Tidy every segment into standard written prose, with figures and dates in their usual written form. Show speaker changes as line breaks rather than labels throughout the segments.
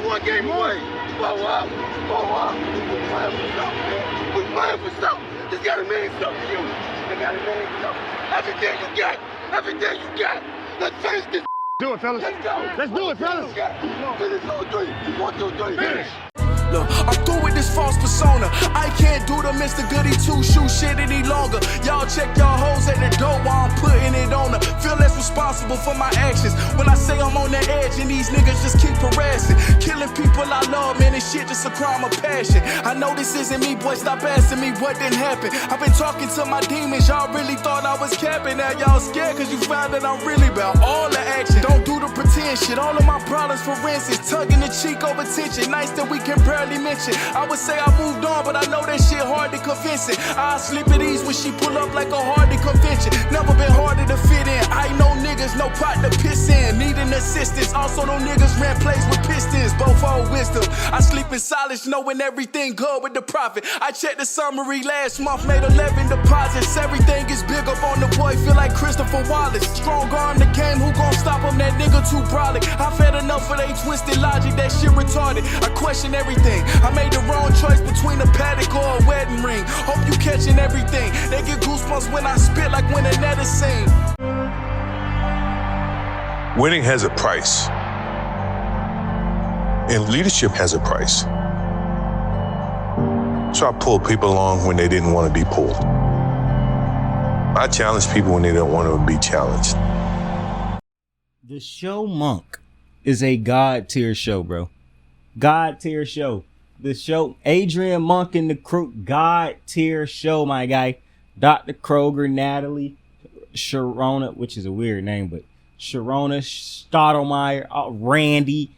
one game away. Blow up. We're playing for something, man. We're playing for something. Just gotta mean something, you. They gotta mean something. Everything you got. Everything you got. Let's finish this.
Do it, fellas.
Let's go.
Let's do it, fellas.
Finish 2-3. 1, 2, 3. Finish.
Look, I'm through with this false persona. I can't do the Mr. Goody two-shoe shit any longer. Y'all check y'all hoes at the door while I'm putting it on her. Feel less responsible for my actions when I say I'm on the edge and these niggas just keep harassing. Killing people I love, man, this shit just a crime of passion. I know this isn't me, boy, stop asking me what didn't happen. I've been talking to my demons, y'all really thought I was capping. Now y'all scared cause you found that I'm really about all the action. Don't do the pretend shit, all of my problems for instance. Tugging the cheek over tension, nice that we can mention. I would say I moved on, but I know that shit hard to convince it. I sleep at ease when she pull up like a hardy convention. Never been harder to fit in. I know niggas, no pot to piss in. Needing assistance. Also, no niggas ran plays with pistons. Both old wisdom. I sleep in silence, knowing everything good with the profit. I checked the summary last month, made 11 deposits. Everything is big up on the boy, feel like Christopher Wallace. Strong arm the game, who gon' stop him? That nigga too brolic. I've had enough of they twisted logic, that shit retarded. I question everything. I made the wrong choice between a paddock or a wedding ring. Hope you catching everything. They get goosebumps when I spit like when a net is seen.
Winning has a price. And leadership has a price. So I pull people along when they didn't want to be pulled. I challenge people when they don't want to be challenged.
The show Monk is a God tier show, bro. God tier show. The show, Adrian Monk and the crew, God tier show, my guy. Dr. Kroger, Natalie, Sharona, which is a weird name, but Sharona, Stottlemyre, Randy.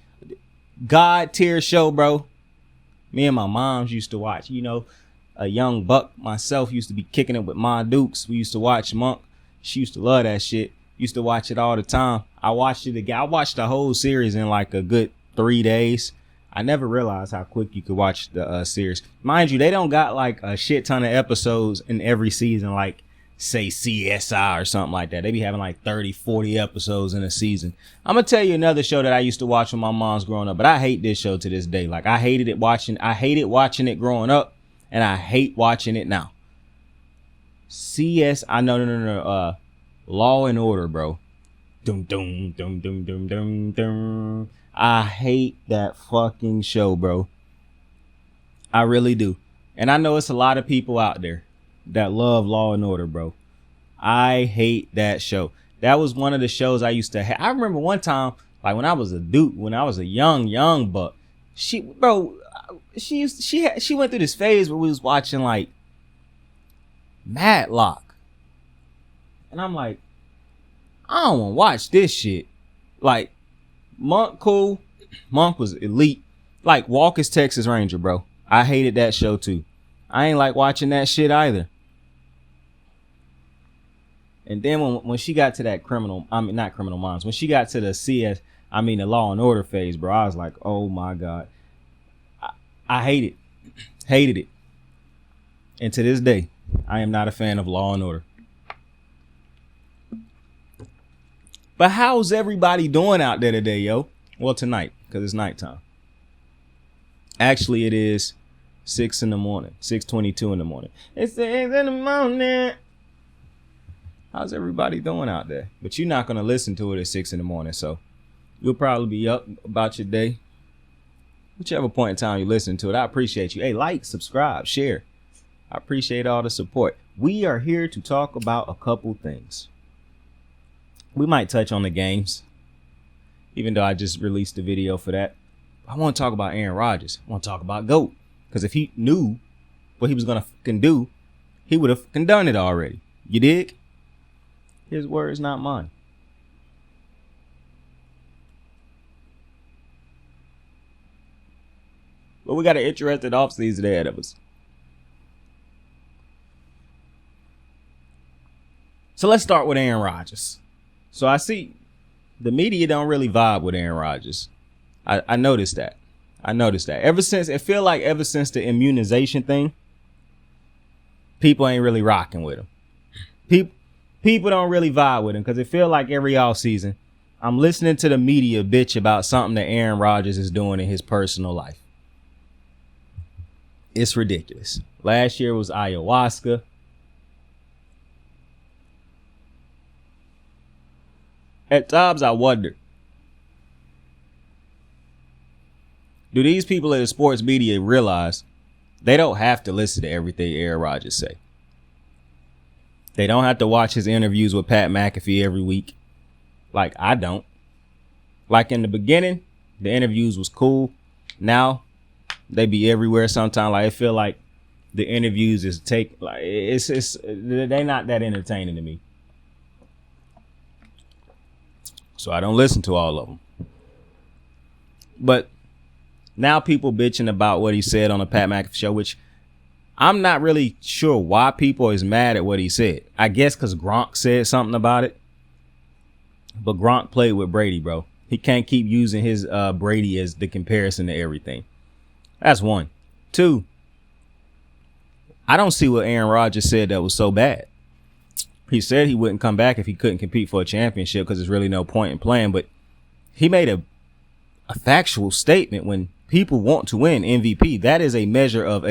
God tier show, bro. Me and my moms used to watch, you know, a young buck myself used to be kicking it with Ma Dukes. We used to watch Monk. She used to love that shit. Used to watch it all the time. I watched it again. I watched the whole series in like a good 3 days. I never realized how quick you could watch the series. Mind you, they don't got like a shit ton of episodes in every season, like say CSI or something like that. They be having like 30, 40 episodes in a season. I'm gonna tell you another show that I used to watch when my mom's growing up, but I hate this show to this day. Like I hated watching it growing up, and I hate watching it now. No. Law and Order, bro. Dum dum dum dum dum dum dum. I hate that fucking show, bro. I really do. And I know it's a lot of people out there that love Law and Order, bro. I hate that show. That was one of the shows I used to have. I remember one time, like when I was a dude, when I was a young buck, she went through this phase where we was watching like Matlock. And I'm like, I don't want to watch this shit. Like, Monk cool. Monk was elite. Like Walker's Texas Ranger, bro. I hated that show too. I ain't like watching that shit either. And then when she got to that not Criminal Minds, when she got to the the Law and Order phase, bro, I was like, oh my God. I hated it. And to this day, I am not a fan of Law and Order. But how's everybody doing out there today, yo? Well, tonight, because it's nighttime. Actually, it is 6 in the morning, 6:22 in the morning. It's 6 in the morning. How's everybody doing out there? But you're not going to listen to it at 6 in the morning, so you'll probably be up about your day. Whichever point in time you listen to it, I appreciate you. Hey, like, subscribe, share. I appreciate all the support. We are here to talk about a couple things. We might touch on the games, even though I just released the video for that. I want to talk about Aaron Rodgers. I want to talk about GOAT. Because if he knew what he was going to fucking do, he would have fucking done it already. You dig? His words, not mine. But we got an interesting offseason ahead of us. So let's start with Aaron Rodgers. So I see the media don't really vibe with Aaron Rodgers. I noticed that. Ever since the immunization thing, people ain't really rocking with him. People don't really vibe with him because it feel like every offseason, I'm listening to the media bitch about something that Aaron Rodgers is doing in his personal life. It's ridiculous. Last year was ayahuasca. At times I wonder, do these people in the sports media realize they don't have to listen to everything Aaron Rodgers say? They don't have to watch his interviews with Pat McAfee every week. Like I don't. Like in the beginning, the interviews was cool. Now they be everywhere sometimes. Like I feel like the interviews is they not that entertaining to me. So I don't listen to all of them. But now people bitching about what he said on the Pat McAfee show, which I'm not really sure why people is mad at what he said. I guess because Gronk said something about it. But Gronk played with Brady, bro. He can't keep using his Brady as the comparison to everything. That's one. Two, I don't see what Aaron Rodgers said that was so bad. He said he wouldn't come back if he couldn't compete for a championship because there's really no point in playing. But he made a factual statement. When people want to win MVP, that is a measure of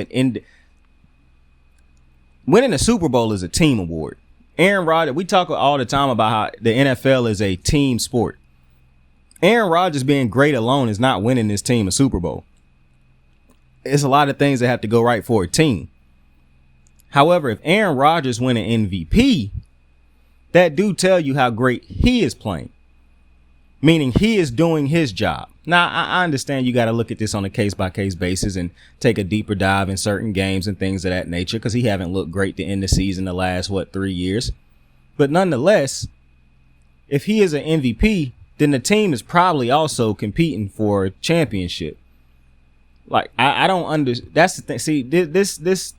winning a Super Bowl is a team award. Aaron Rodgers, we talk all the time about how the NFL is a team sport. Aaron Rodgers being great alone is not winning this team a Super Bowl. It's a lot of things that have to go right for a team. However, if Aaron Rodgers win an MVP, that do tell you how great he is playing. Meaning he is doing his job. Now, I understand you got to look at this on a case-by-case basis and take a deeper dive in certain games and things of that nature because he haven't looked great to end the season the last, 3 years. But nonetheless, if he is an MVP, then the team is probably also competing for a championship. Like, I don't understand. That's the thing. See, this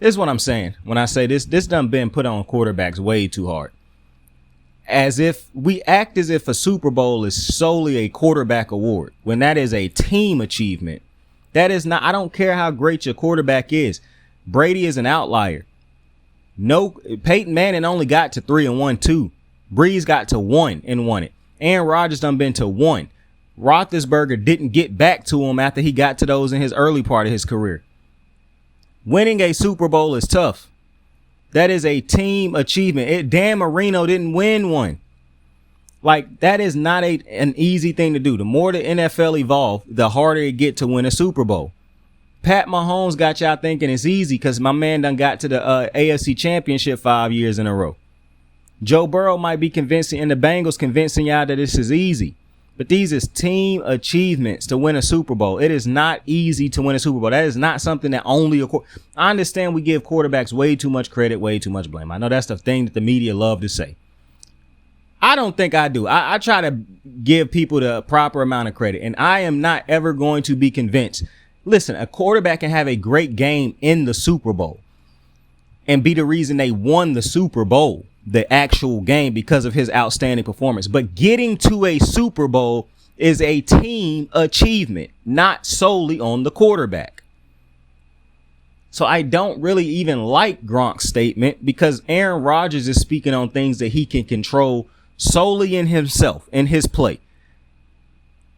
is what I'm saying when I say this done been put on quarterbacks way too hard. As if we act as if a Super Bowl is solely a quarterback award when that is a team achievement. That is not. I don't care how great your quarterback is. Brady is an outlier. No, Peyton Manning only got to 3 and 1 too. Breeze got to 1 and won it. Aaron Rodgers done been to 1. Roethlisberger didn't get back to him after he got to those in his early part of his career. Winning a Super Bowl is tough. That is a team achievement. Dan Marino didn't win one. Like, that is not an easy thing to do. The more the NFL evolve, the harder it get to win a Super Bowl. Pat Mahomes got y'all thinking it's easy because my man done got to the AFC Championship 5 years in a row. Joe Burrow might be convincing, and the Bengals convincing y'all that this is easy. But these is team achievements to win a Super Bowl. It is not easy to win a Super Bowl. That is not something that only I understand we give quarterbacks way too much credit, way too much blame. I know that's the thing that the media love to say. I don't think I do. I try to give people the proper amount of credit, and I am not ever going to be convinced. Listen, a quarterback can have a great game in the Super Bowl and be the reason they won the Super Bowl, the actual game, because of his outstanding performance. But getting to a Super Bowl is a team achievement, not solely on the quarterback. So I don't really even like Gronk's statement because Aaron Rodgers is speaking on things that he can control solely in himself, in his play.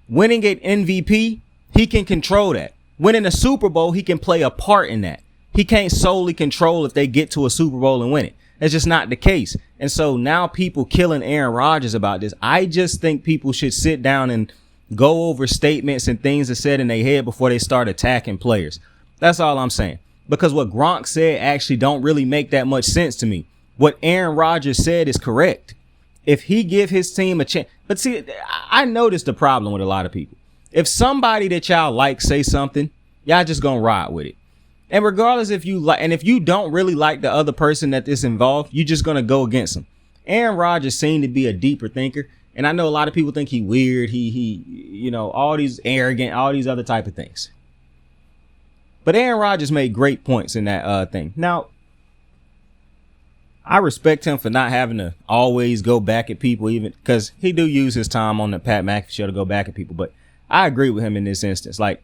Winning an MVP, he can control that. Winning a Super Bowl, he can play a part in that. He can't solely control if they get to a Super Bowl and win it. That's just not the case. And so now people killing Aaron Rodgers about this. I just think people should sit down and go over statements and things that said in their head before they start attacking players. That's all I'm saying. Because what Gronk said actually don't really make that much sense to me. What Aaron Rodgers said is correct. If he give his team a chance. But see, I noticed the problem with a lot of people. If somebody that y'all like say something, y'all just gonna ride with it. And regardless if you like, and if you don't really like the other person that this involved, you're just going to go against him. Aaron Rodgers seemed to be a deeper thinker. And I know a lot of people think he weird. He, all these arrogant, all these other type of things. But Aaron Rodgers made great points in that thing. Now, I respect him for not having to always go back at people, even because he do use his time on the Pat McAfee show to go back at people. But I agree with him in this instance. Like,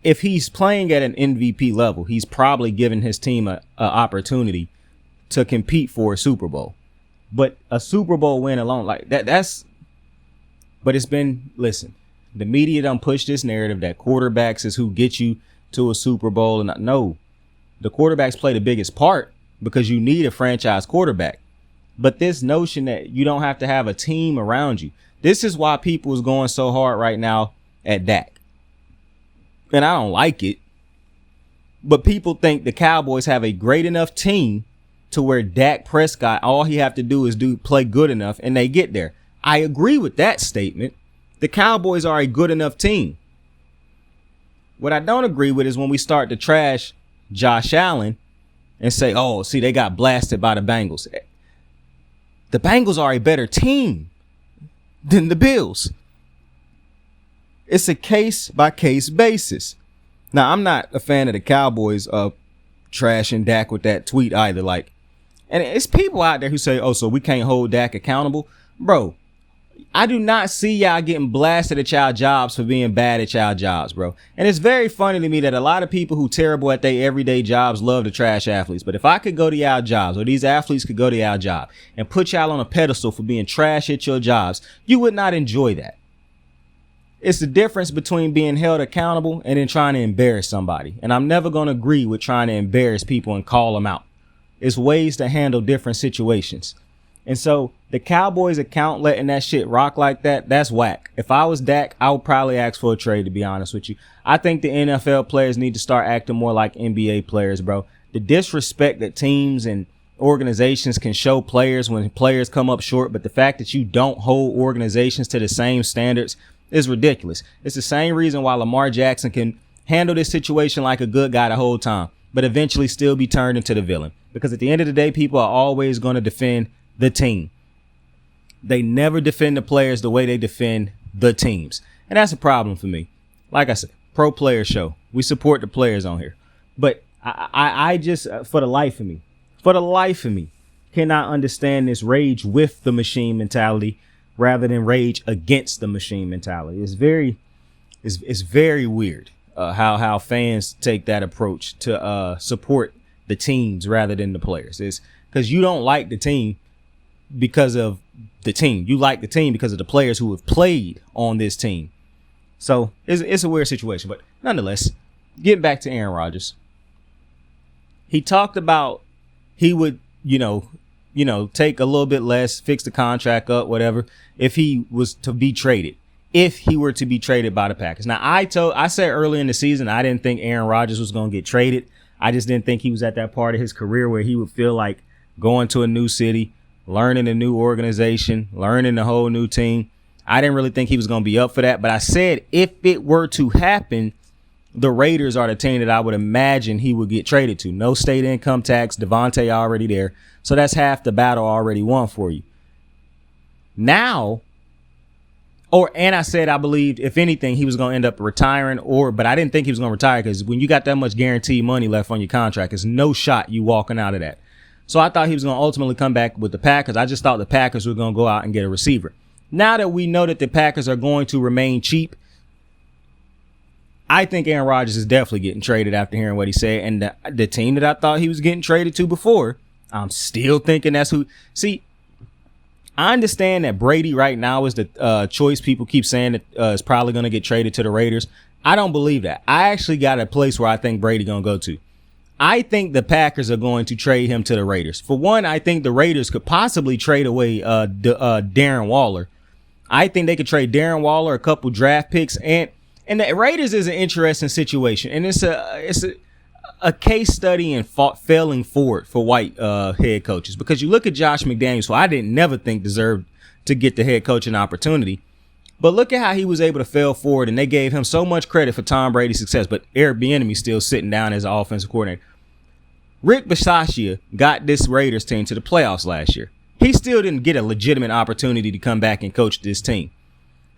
if he's playing at an MVP level, he's probably giving his team a opportunity to compete for a Super Bowl. But a Super Bowl win alone, like that's But listen, the media done push this narrative that quarterbacks is who get you to a Super Bowl. And no, the quarterbacks play the biggest part because you need a franchise quarterback. But this notion that you don't have to have a team around you, this is why people is going so hard right now at Dak. And I don't like it. But people think the Cowboys have a great enough team to where Dak Prescott, all he have to do is play good enough and they get there. I agree with that statement. The Cowboys are a good enough team. What I don't agree with is when we start to trash Josh Allen and say, oh, see, they got blasted by the Bengals. The Bengals are a better team than the Bills. It's a case-by-case basis. Now, I'm not a fan of the Cowboys trashing Dak with that tweet either. And it's people out there who say, oh, so we can't hold Dak accountable. Bro, I do not see y'all getting blasted at y'all jobs for being bad at y'all jobs, bro. And it's very funny to me that a lot of people who terrible at their everyday jobs love to trash athletes. But if I could go to y'all jobs, or these athletes could go to y'all job and put y'all on a pedestal for being trash at your jobs, you would not enjoy that. It's the difference between being held accountable and then trying to embarrass somebody. And I'm never going to agree with trying to embarrass people and call them out. It's ways to handle different situations. And so the Cowboys account letting that shit rock like that, that's whack. If I was Dak, I would probably ask for a trade, to be honest with you. I think the NFL players need to start acting more like NBA players, bro. The disrespect that teams and organizations can show players when players come up short, but the fact that you don't hold organizations to the same standards is ridiculous. It's the same reason why Lamar Jackson can handle this situation like a good guy the whole time, but eventually still be turned into the villain. Because at the end of the day, people are always going to defend the team. They never defend the players the way they defend the teams. And that's a problem for me. Like I said, pro player show. We support the players on here. But I just, for the life of me, cannot understand this rage with the machine mentality rather than rage against the machine mentality. It's very weird how fans take that approach to support the teams rather than the players. It's because you don't like the team because of the team. You like the team because of the players who have played on this team. So it's a weird situation. But nonetheless, getting back to Aaron Rodgers, he talked about he would, take a little bit less, fix the contract up, whatever, if he was to be traded. If he were to be traded by the Packers. Now, I said early in the season, I didn't think Aaron Rodgers was going to get traded. I just didn't think he was at that part of his career where he would feel like going to a new city, learning a new organization, learning a whole new team. I didn't really think he was going to be up for that. But I said if it were to happen, the Raiders are the team that I would imagine he would get traded to. No state income tax, Devontae already there. So that's half the battle already won for you. Now, and I said I believed, if anything, he was going to end up retiring, but I didn't think he was going to retire because when you got that much guaranteed money left on your contract, it's no shot you walking out of that. So I thought he was going to ultimately come back with the Packers. I just thought the Packers were going to go out and get a receiver. Now that we know that the Packers are going to remain cheap, I think Aaron Rodgers is definitely getting traded after hearing what he said. And the team that I thought he was getting traded to before, I'm still thinking that's who. See, I understand that Brady right now is the choice. People keep saying that is probably going to get traded to the Raiders. I don't believe that. I actually got a place where I think Brady going to go to. I think the Packers are going to trade him to the Raiders. For one, I think the Raiders could possibly trade away Darren Waller. I think they could trade Darren Waller, a couple draft picks, and the Raiders is an interesting situation, and it's a case study in failing forward for white head coaches, because you look at Josh McDaniels, who I didn't never think deserved to get the head coaching opportunity, but look at how he was able to fail forward, and they gave him so much credit for Tom Brady's success, but Eric Bieniemy still sitting down as an offensive coordinator. Rick Bisaccia got this Raiders team to the playoffs last year. He still didn't get a legitimate opportunity to come back and coach this team.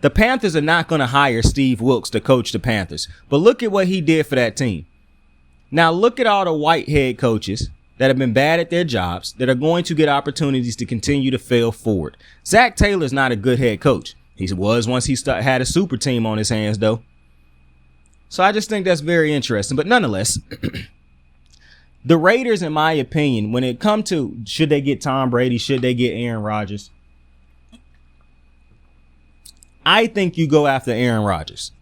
The Panthers are not going to hire Steve Wilkes to coach the Panthers, but look at what he did for that team. Now look at all the white head coaches that have been bad at their jobs that are going to get opportunities to continue to fail forward. Zach Taylor's not a good head coach. He was once he had a super team on his hands, though. So I just think that's very interesting. But nonetheless, the Raiders, in my opinion, when it comes to should they get Tom Brady, should they get Aaron Rodgers, I think you go after Aaron Rodgers.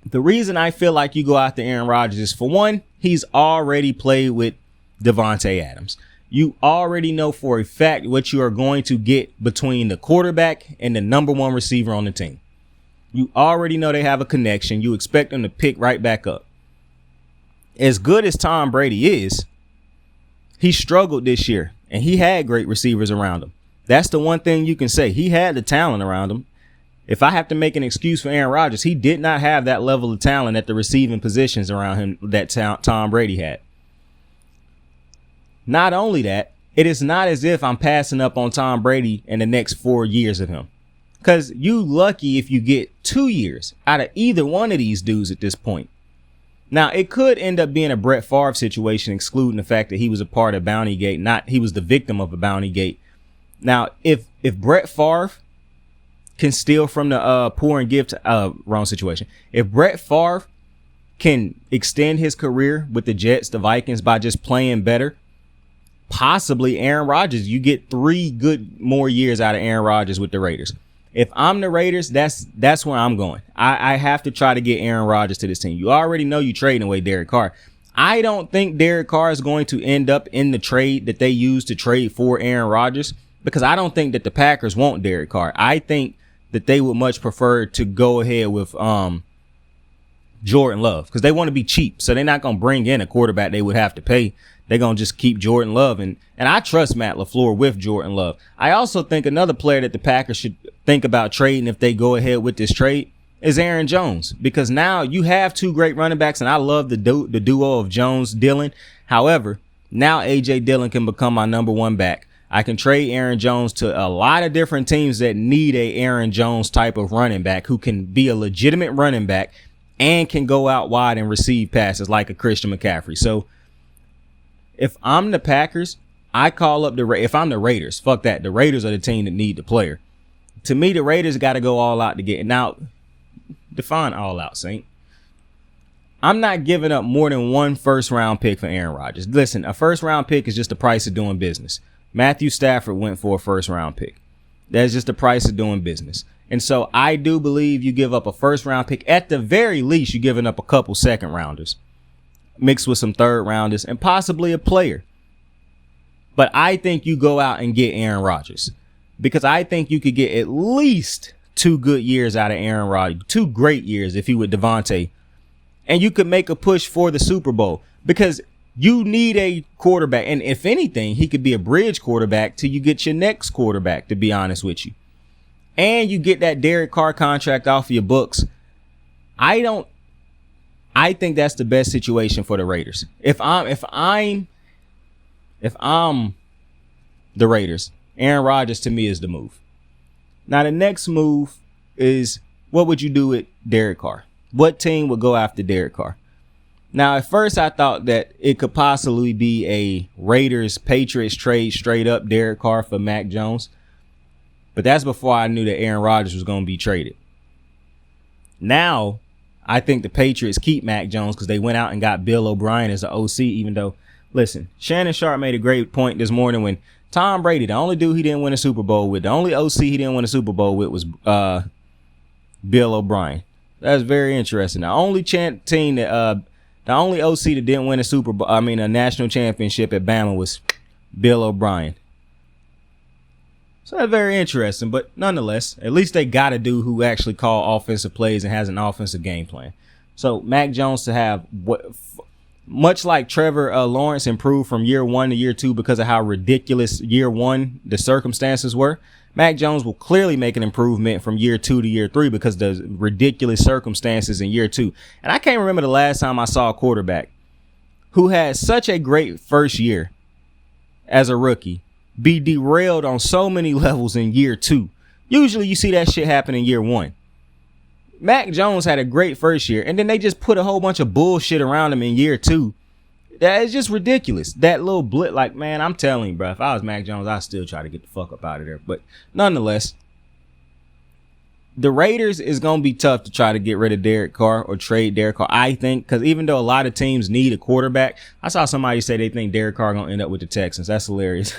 The reason I feel like you go after Aaron Rodgers is, for one, he's already played with Devontae Adams. You already know for a fact what you are going to get between the quarterback and the number one receiver on the team. You already know they have a connection. You expect them to pick right back up. As good as Tom Brady is, he struggled this year, and he had great receivers around him. That's the one thing you can say. He had the talent around him. If I have to make an excuse for Aaron Rodgers, he did not have that level of talent at the receiving positions around him that Tom Brady had. Not only that, it is not as if I'm passing up on Tom Brady in the next 4 years of him. Because you lucky if you get 2 years out of either one of these dudes at this point. Now, it could end up being a Brett Favre situation, excluding the fact that he was a part of Bountygate, he was the victim of a Bountygate. Now, if Brett Favre can steal from the poor and give to wrong situation. If Brett Favre can extend his career with the Jets, the Vikings, by just playing better, possibly Aaron Rodgers, you get 3 good more years out of Aaron Rodgers with the Raiders. If I'm the Raiders, that's where I'm going. I have to try to get Aaron Rodgers to this team. You already know you trading away Derek Carr. I don't think Derek Carr is going to end up in the trade that they use to trade for Aaron Rodgers, because I don't think that the Packers want Derek Carr. I think that they would much prefer to go ahead with Jordan Love, because they want to be cheap. So they're not going to bring in a quarterback they would have to pay. They're going to just keep Jordan Love. And I trust Matt LaFleur with Jordan Love. I also think another player that the Packers should think about trading if they go ahead with this trade is Aaron Jones, because now you have 2 great running backs, and I love the duo of Jones-Dillon. However, now A.J. Dillon can become my number 1 back. I can trade Aaron Jones to a lot of different teams that need a Aaron Jones type of running back who can be a legitimate running back and can go out wide and receive passes like a Christian McCaffrey. So if I'm the Packers, I call up if I'm the Raiders, fuck that. The Raiders are the team that need the player. To me, the Raiders got to go all out to get it. Now, define all out, Saint. I'm not giving up more than 1 first-round pick for Aaron Rodgers. Listen, a first-round pick is just the price of doing business. Matthew Stafford went for a first-round pick. That's just the price of doing business. And so I do believe you give up a first-round pick. At the very least, you're giving up a couple second-rounders mixed with some third-rounders and possibly a player. But I think you go out and get Aaron Rodgers, because I think you could get at least 2 good years out of Aaron Rodgers, 2 great years if he with Devontae. And you could make a push for the Super Bowl, because you need a quarterback. And if anything, he could be a bridge quarterback till you get your next quarterback, to be honest with you. And you get that Derek Carr contract off of your books. I think that's the best situation for the Raiders. If I'm the Raiders, Aaron Rodgers to me is the move. Now, the next move is, what would you do with Derek Carr? What team would go after Derek Carr? Now, at first, I thought that it could possibly be a Raiders-Patriots trade, straight up Derek Carr for Mac Jones. But that's before I knew that Aaron Rodgers was going to be traded. Now, I think the Patriots keep Mac Jones because they went out and got Bill O'Brien as the OC, even though, listen, Shannon Sharp made a great point this morning when Tom Brady, the only dude he didn't win a Super Bowl with, the only OC he didn't win a Super Bowl with was Bill O'Brien. That's very interesting. The only team that the only OC that didn't win a national championship at Bama was Bill O'Brien. So that's very interesting, but nonetheless, at least they got a dude who actually call offensive plays and has an offensive game plan. So Mac Jones to have much like Trevor Lawrence improved from year 1 to year 2 because of how ridiculous year 1 the circumstances were. Mac Jones will clearly make an improvement from year 2 to year 3 because of the ridiculous circumstances in year 2. And I can't remember the last time I saw a quarterback who had such a great first year as a rookie be derailed on so many levels in year 2. Usually you see that shit happen in year 1. Mac Jones had a great first year, and then they just put a whole bunch of bullshit around him in year 2. That is just ridiculous. That little blip, like, man, I'm telling you, bro, if I was Mac Jones, I'd still try to get the fuck up out of there. But nonetheless, the Raiders is going to be tough to try to get rid of Derek Carr or trade Derek Carr, I think, because even though a lot of teams need a quarterback, I saw somebody say they think Derek Carr going to end up with the Texans. That's hilarious.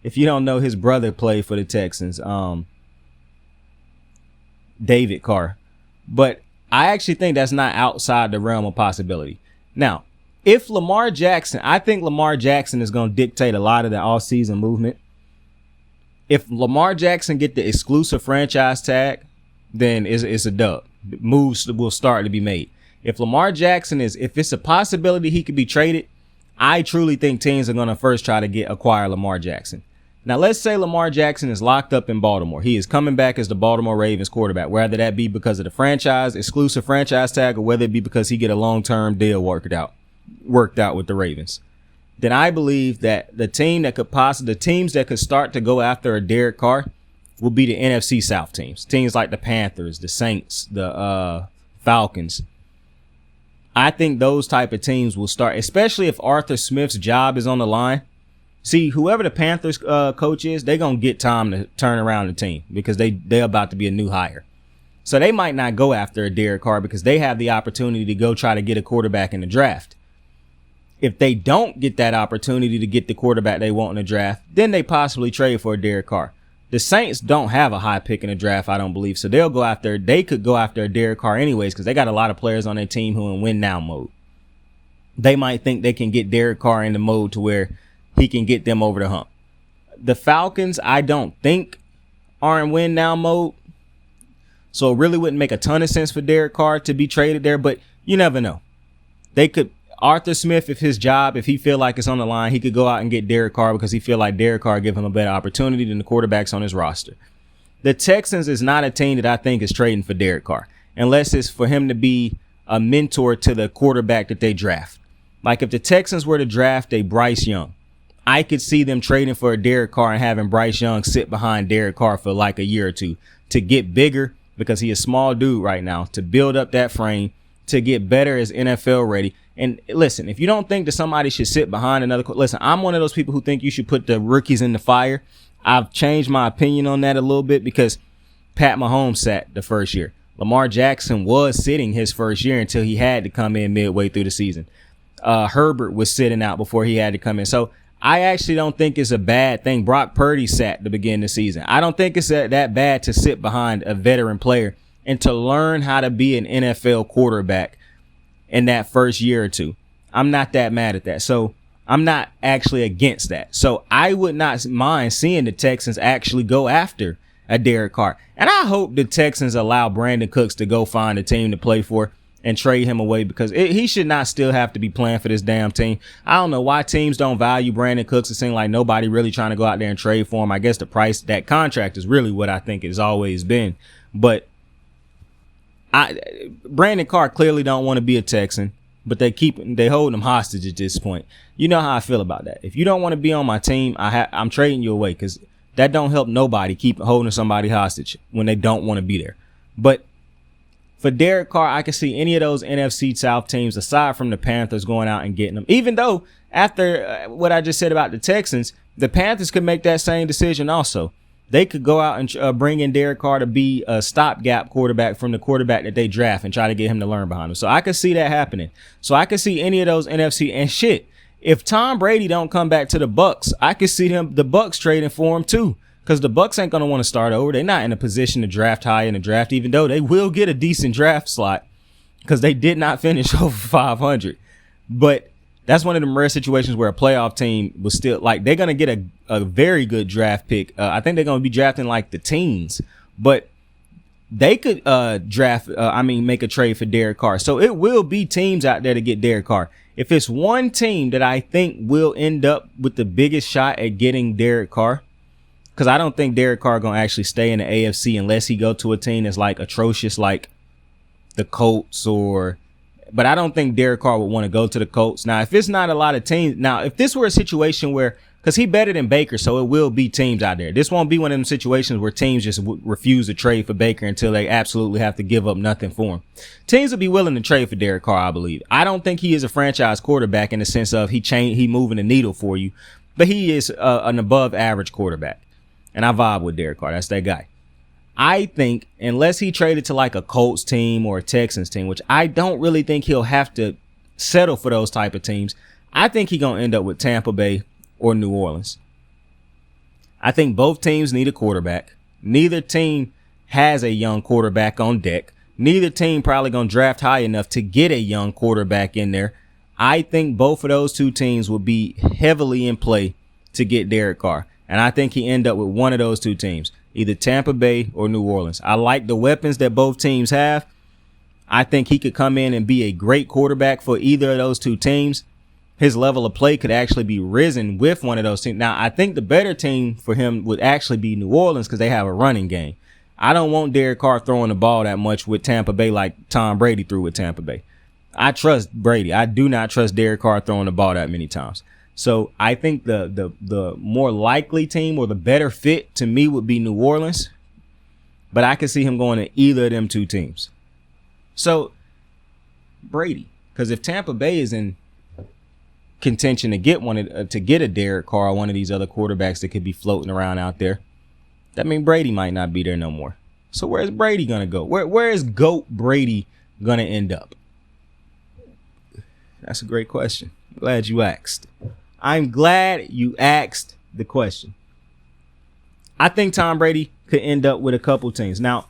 If you don't know, his brother played for the Texans. David Carr. But I actually think that's not outside the realm of possibility. Now, if Lamar Jackson, I think Lamar Jackson is going to dictate a lot of the offseason movement. If Lamar Jackson get the exclusive franchise tag, then it's a dub. Moves will start to be made. If Lamar Jackson if it's a possibility he could be traded, I truly think teams are going to first try to acquire Lamar Jackson. Now, let's say Lamar Jackson is locked up in Baltimore. He is coming back as the Baltimore Ravens quarterback, whether that be because of the exclusive franchise tag, or whether it be because he get a long-term deal worked out with the Ravens. Then I believe that the teams that could start to go after a Derek Carr will be the NFC South teams. Teams like the Panthers, the Saints, the Falcons. I think those type of teams will start, especially if Arthur Smith's job is on the line. See, whoever the Panthers coach is, they're going to get time to turn around the team because they're about to be a new hire. So they might not go after a Derek Carr because they have the opportunity to go try to get a quarterback in the draft. If they don't get that opportunity to get the quarterback they want in the draft, then they possibly trade for a Derek Carr. The Saints don't have a high pick in the draft, I don't believe. So they could go after a Derek Carr anyways because they got a lot of players on their team who are in win now mode. They might think they can get Derek Carr in the mode to where he can get them over the hump. The Falcons, I don't think, are in win now mode. So it really wouldn't make a ton of sense for Derek Carr to be traded there, but you never know. Arthur Smith, if he feel like it's on the line, he could go out and get Derek Carr because he feel like Derek Carr give him a better opportunity than the quarterbacks on his roster. The Texans is not a team that I think is trading for Derek Carr unless it's for him to be a mentor to the quarterback that they draft. Like if the Texans were to draft a Bryce Young, I could see them trading for a Derek Carr and having Bryce Young sit behind Derek Carr for like a year or two to get bigger because he is a small dude right now, to build up that frame, to get better as NFL ready. And listen, if you don't think that somebody should sit behind listen, I'm one of those people who think you should put the rookies in the fire. I've changed my opinion on that a little bit because Pat Mahomes sat the first year. Lamar Jackson was sitting his first year until he had to come in midway through the season. Herbert was sitting out before he had to come in. So I actually don't think it's a bad thing. Brock Purdy sat to begin the season. I don't think it's that bad to sit behind a veteran player and to learn how to be an NFL quarterback in that first year or two. I'm not that mad at that. So I'm not actually against that. So I would not mind seeing the Texans actually go after a Derek Carr. And I hope the Texans allow Brandon Cooks to go find a team to play for and trade him away because he should not still have to be playing for this damn team. I don't know why teams don't value Brandon Cooks. It seems like nobody really trying to go out there and trade for him. I guess the price, that contract is really what I think it's always been. But Brandon Carr clearly don't want to be a Texan, but they hold him hostage at this point. You know how I feel about that. If you don't want to be on my team, I'm trading you away because that don't help nobody keep holding somebody hostage when they don't want to be there. But for Derek Carr, I can see any of those NFC South teams, aside from the Panthers, going out and getting them. Even though, after what I just said about the Texans, the Panthers could make that same decision also. They could go out and bring in Derek Carr to be a stopgap quarterback from the quarterback that they draft and try to get him to learn behind him. So I could see that happening. So I could see any of those NFC. And shit, if Tom Brady don't come back to the Bucs, I could see the Bucs trading for him too. Because the Bucs ain't going to want to start over. They're not in a position to draft high in the draft, even though they will get a decent draft slot because they did not finish over 500. But that's one of them rare situations where a playoff team was still like they're going to get a very good draft pick. I think they're going to be drafting like the teens, but they could make a trade for Derek Carr. So it will be teams out there to get Derek Carr. If it's one team that I think will end up with the biggest shot at getting Derek Carr, because I don't think Derek Carr going to actually stay in the AFC unless he go to a team that's like atrocious like the Colts but I don't think Derek Carr would want to go to the Colts. Now, if it's not a lot of teams, if this were a situation where, because he better than Baker, so it will be teams out there. This won't be one of them situations where teams just refuse to trade for Baker until they absolutely have to give up nothing for him. Teams will be willing to trade for Derek Carr, I believe. I don't think he is a franchise quarterback in the sense of he moving the needle for you, but he is an above average quarterback. And I vibe with Derek Carr. That's that guy. I think unless he traded to like a Colts team or a Texans team, which I don't really think he'll have to settle for those type of teams, I think he's going to end up with Tampa Bay or New Orleans. I think both teams need a quarterback. Neither team has a young quarterback on deck. Neither team probably going to draft high enough to get a young quarterback in there. I think both of those two teams will be heavily in play to get Derek Carr. And I think he end up with one of those two teams, either Tampa Bay or New Orleans. I like the weapons that both teams have. I think he could come in and be a great quarterback for either of those two teams. His level of play could actually be risen with one of those teams. Now, I think the better team for him would actually be New Orleans because they have a running game. I don't want Derek Carr throwing the ball that much with Tampa Bay like Tom Brady threw with Tampa Bay. I trust Brady. I do not trust Derek Carr throwing the ball that many times. So I think the more likely team or the better fit to me would be New Orleans. But I can see him going to either of them two teams. So Brady, because if Tampa Bay is in contention to get a Derek Carr, one of these other quarterbacks that could be floating around out there, that means Brady might not be there no more. So where's Brady gonna go? Where is GOAT Brady gonna end up? That's a great question. Glad you asked. I'm glad you asked the question. I think Tom Brady could end up with a couple teams. Now,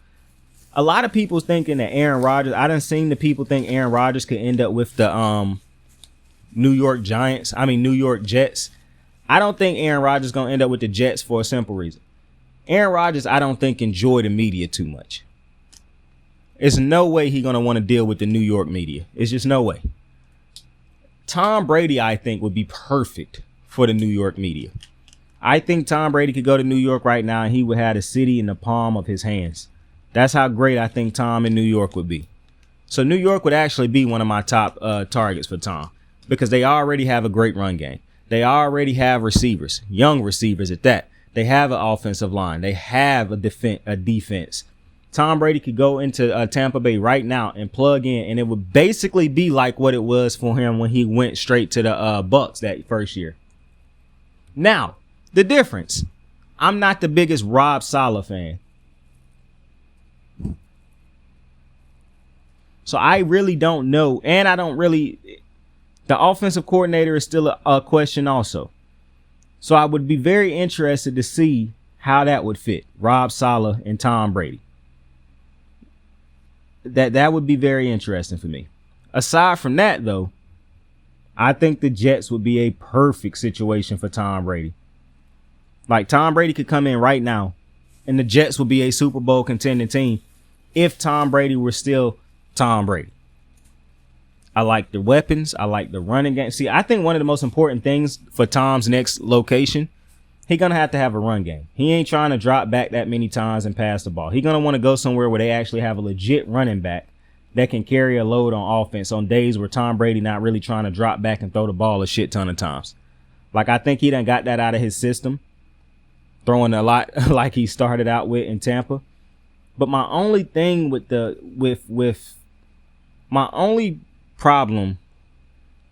a lot of people thinking that Aaron Rodgers, I done seen the people think Aaron Rodgers could end up with the New York Jets. I don't think Aaron Rodgers is going to end up with the Jets for a simple reason. Aaron Rodgers, I don't think enjoy the media too much. There's no way he's going to want to deal with the New York media. It's just no way. Tom Brady, I think, would be perfect for the New York media. I think Tom Brady could go to New York right now and he would have the city in the palm of his hands. That's how great I think Tom in New York would be. So New York would actually be one of my top targets for Tom because they already have a great run game. They already have receivers, young receivers at that. They have an offensive line. They have a defense. Tom Brady could go into Tampa Bay right now and plug in, and it would basically be like what it was for him when he went straight to the Bucks that first year. Now, the difference. I'm not the biggest Rob Saleh fan. So I really don't know, and I don't really. The offensive coordinator is still a question also. So I would be very interested to see how that would fit, Rob Saleh and Tom Brady. That would be very interesting for me. Aside from that, though, I think the Jets would be a perfect situation for Tom Brady. Like Tom Brady could come in right now, and the Jets would be a Super Bowl contending team if Tom Brady were still Tom Brady. I like the weapons. I like the running game. See, I think one of the most important things for Tom's next location, he's going to have a run game. He ain't trying to drop back that many times and pass the ball. He's going to want to go somewhere where they actually have a legit running back that can carry a load on offense on days where Tom Brady not really trying to drop back and throw the ball a shit ton of times. Like, I think he done got that out of his system, throwing a lot like he started out with in Tampa. But my only thing with my only problem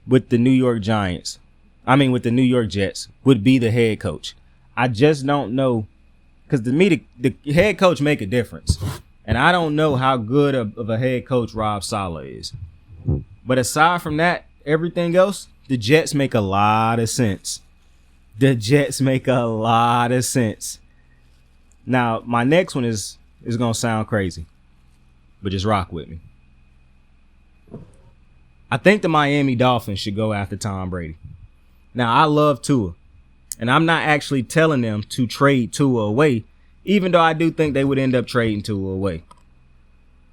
with the New York with the New York Jets would be the head coach. I just don't know, because to me, the head coach make a difference. And I don't know how good of a head coach Rob Saleh is. But aside from that, everything else, the Jets make a lot of sense. The Jets make a lot of sense. Now, my next one is going to sound crazy, but just rock with me. I think the Miami Dolphins should go after Tom Brady. Now, I love Tua, and I'm not actually telling them to trade Tua away, even though I do think they would end up trading Tua away.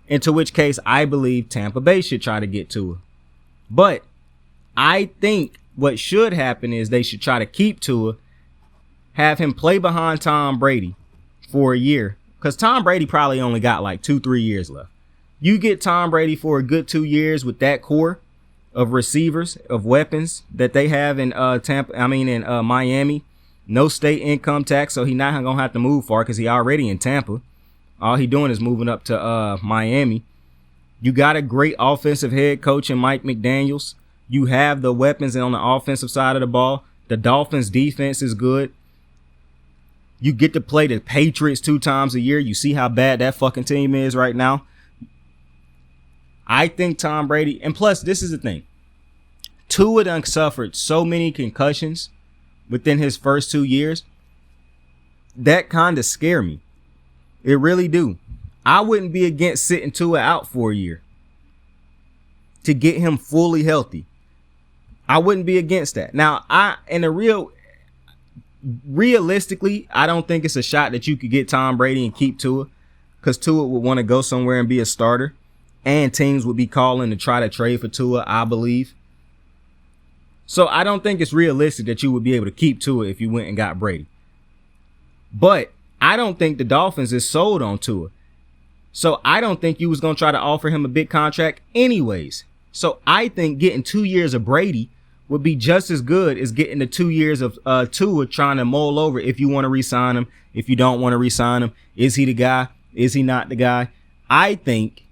Into which case, I believe Tampa Bay should try to get Tua. But I think what should happen is they should try to keep Tua, have him play behind Tom Brady for a year, because Tom Brady probably only got like 2-3 years left. You get Tom Brady for a good 2 years with that core of receivers, of weapons that they have in Miami. No state income tax, so he's not gonna have to move far because he already in Tampa. All he doing is moving up to Miami. You got a great offensive head coach in Mike McDaniels. You have the weapons on the offensive side of the ball. The Dolphins defense is good. You get to play the Patriots 2 times a year. You see how bad that fucking team is right now. I think Tom Brady, and plus, this is the thing. Tua done suffered so many concussions within his first 2 years. That kind of scare me. It really do. I wouldn't be against sitting Tua out for a year to get him fully healthy. I wouldn't be against that. Now, realistically, I don't think it's a shot that you could get Tom Brady and keep Tua, because Tua would want to go somewhere and be a starter, and teams would be calling to try to trade for Tua, I believe. So I don't think it's realistic that you would be able to keep Tua if you went and got Brady. But I don't think the Dolphins is sold on Tua. So I don't think you was going to try to offer him a big contract anyways. So I think getting 2 years of Brady would be just as good as getting the 2 years of Tua, trying to mull over if you want to re-sign him, if you don't want to re-sign him. Is he the guy? Is he not the guy? I think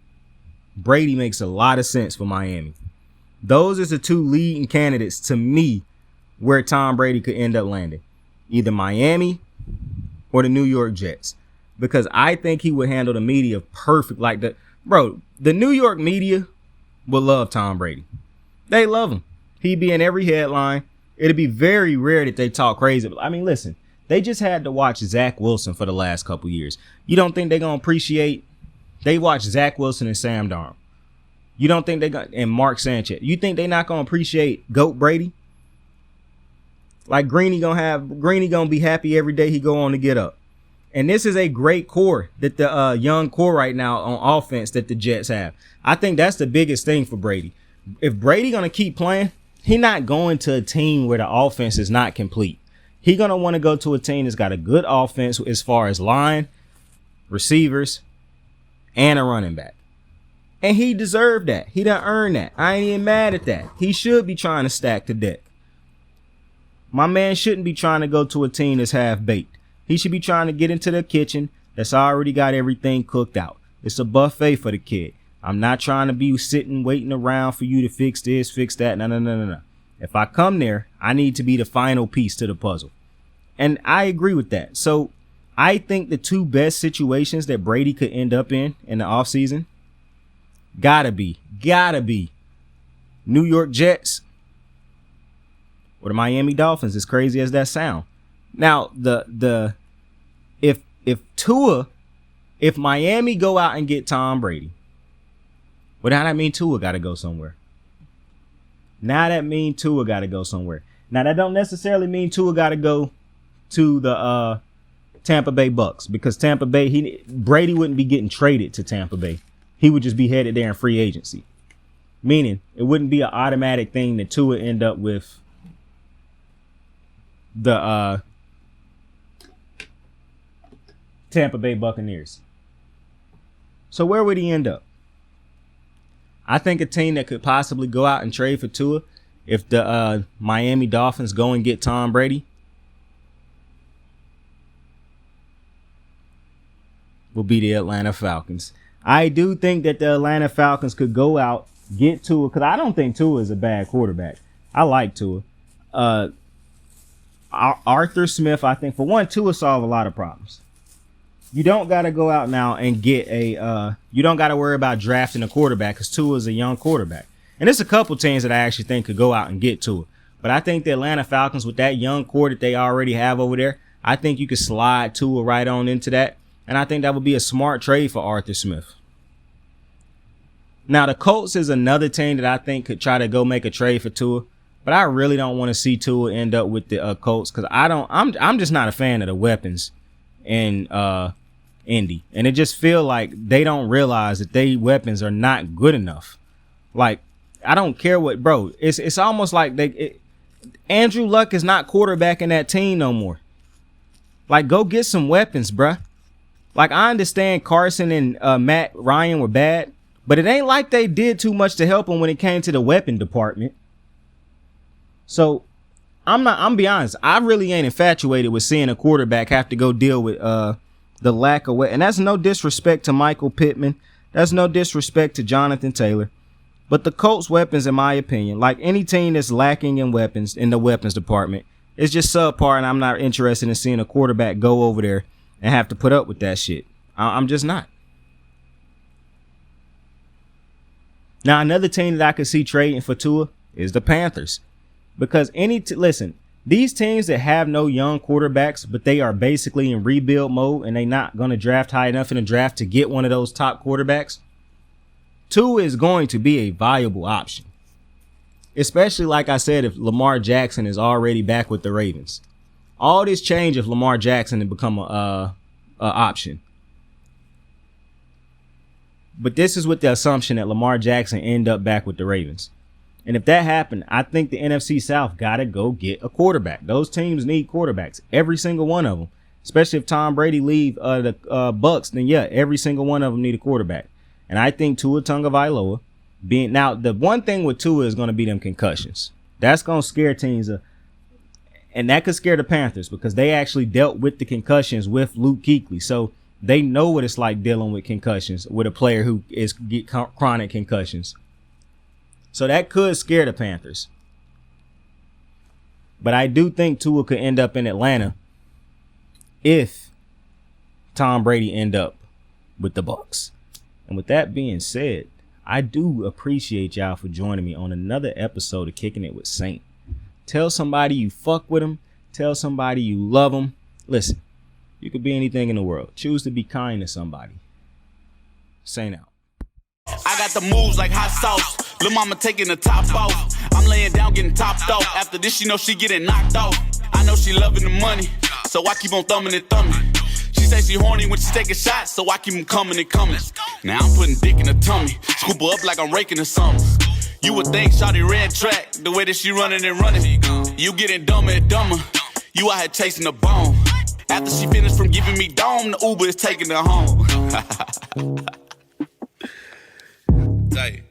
Brady makes a lot of sense for Miami. Those are the two leading candidates to me where Tom Brady could end up landing. Either Miami or the New York Jets. Because I think he would handle the media perfect. Like the New York media will love Tom Brady. They love him. He'd be in every headline. It'd be very rare that they talk crazy. I mean, listen, they just had to watch Zach Wilson for the last couple years. You don't think they're going to appreciate? They watched Zach Wilson and Sam Darnold. You don't think and Mark Sanchez. You think they're not going to appreciate GOAT Brady? Like Greeny gonna be happy every day he go on to get up. And this is a great core that the young core right now on offense that the Jets have. I think that's the biggest thing for Brady. If Brady going to keep playing, he's not going to a team where the offense is not complete. He's going to want to go to a team that's got a good offense as far as line, receivers, and a running back. And he deserved that. He done earned that. I ain't even mad at that. He should be trying to stack the deck. My man shouldn't be trying to go to a team that's half-baked. He should be trying to get into the kitchen that's already got everything cooked out. It's a buffet for the kid. I'm not trying to be sitting waiting around for you to fix this, fix that. No. If I come there, I need to be the final piece to the puzzle. And I agree with that. So I think the two best situations that Brady could end up in the offseason gotta be New York Jets or the Miami Dolphins, as crazy as that sound. Now, if Miami go out and get Tom Brady, well, now that mean Tua got to go somewhere. Now that don't necessarily mean Tua got to go to the Tampa Bay Bucks, because Tampa Bay, Brady wouldn't be getting traded to Tampa Bay. He would just be headed there in free agency. Meaning it wouldn't be an automatic thing that Tua end up with the Tampa Bay Buccaneers. So where would he end up? I think a team that could possibly go out and trade for Tua, if the Miami Dolphins go and get Tom Brady, will be the Atlanta Falcons. I do think that the Atlanta Falcons could go out, get Tua, because I don't think Tua is a bad quarterback. I like Tua. Arthur Smith, I think, for one, Tua solve a lot of problems. You don't got to go out now and get you don't got to worry about drafting a quarterback, because Tua is a young quarterback. And there's a couple teams that I actually think could go out and get Tua. But I think the Atlanta Falcons, with that young core that they already have over there, I think you could slide Tua right on into that. And I think that would be a smart trade for Arthur Smith. Now, the Colts is another team that I think could try to go make a trade for Tua. But I really don't want to see Tua end up with the Colts, because I'm just not a fan of the weapons in Indy. And it just feel like they don't realize that they weapons are not good enough. Like, I don't care what, bro. It's almost like Andrew Luck is not quarterbacking that team no more. Like, go get some weapons, bruh. Like, I understand Carson and Matt Ryan were bad, but it ain't like they did too much to help them when it came to the weapon department. So I'm be honest, I really ain't infatuated with seeing a quarterback have to go deal with the lack of weapons. And that's no disrespect to Michael Pittman. That's no disrespect to Jonathan Taylor. But the Colts weapons, in my opinion, like any team that's lacking in weapons in the weapons department, is just subpar, and I'm not interested in seeing a quarterback go over there and have to put up with that shit. I'm just not. Now, another team that I could see trading for Tua is the Panthers. Because listen, These teams that have no young quarterbacks, but they are basically in rebuild mode and they're not going to draft high enough in the draft to get one of those top quarterbacks, Tua is going to be a viable option. Especially, like I said, if Lamar Jackson is already back with the Ravens. All this change if Lamar Jackson had become a option. But this is with the assumption that Lamar Jackson end up back with the Ravens. And if that happened, I think the NFC South got to go get a quarterback. Those teams need quarterbacks, every single one of them. Especially if Tom Brady leave the Bucs, then yeah, every single one of them need a quarterback. And I think Tua Tagovailoa being now the one thing with Tua is going to be them concussions. That's going to scare teams, and that could scare the Panthers because they actually dealt with the concussions with Luke Kuechly, so they know what it's like dealing with concussions with a player who get chronic concussions. So that could scare the Panthers. But I do think Tua could end up in Atlanta if Tom Brady end up with the Bucs. And with that being said, I do appreciate y'all for joining me on another episode of Kicking It with Saint. Tell somebody you fuck with them. Tell somebody you love them. Listen, you could be anything in the world. Choose to be kind to somebody. Saint out.
I got the moves like hot sauce. Lil' mama taking the top off. I'm laying down getting topped off. After this, she know she getting knocked off. I know she loving the money, so I keep on thumbing and thumbing. She say she horny when she taking shots, so I keep them coming and coming. Now I'm putting dick in her tummy. Scoop her up like I'm raking her something. You would think shawty red track, the way that she running and running. You getting dumber and dumber. You out here chasing the bone. After she finished from giving me dome, the Uber is taking her home. Tight.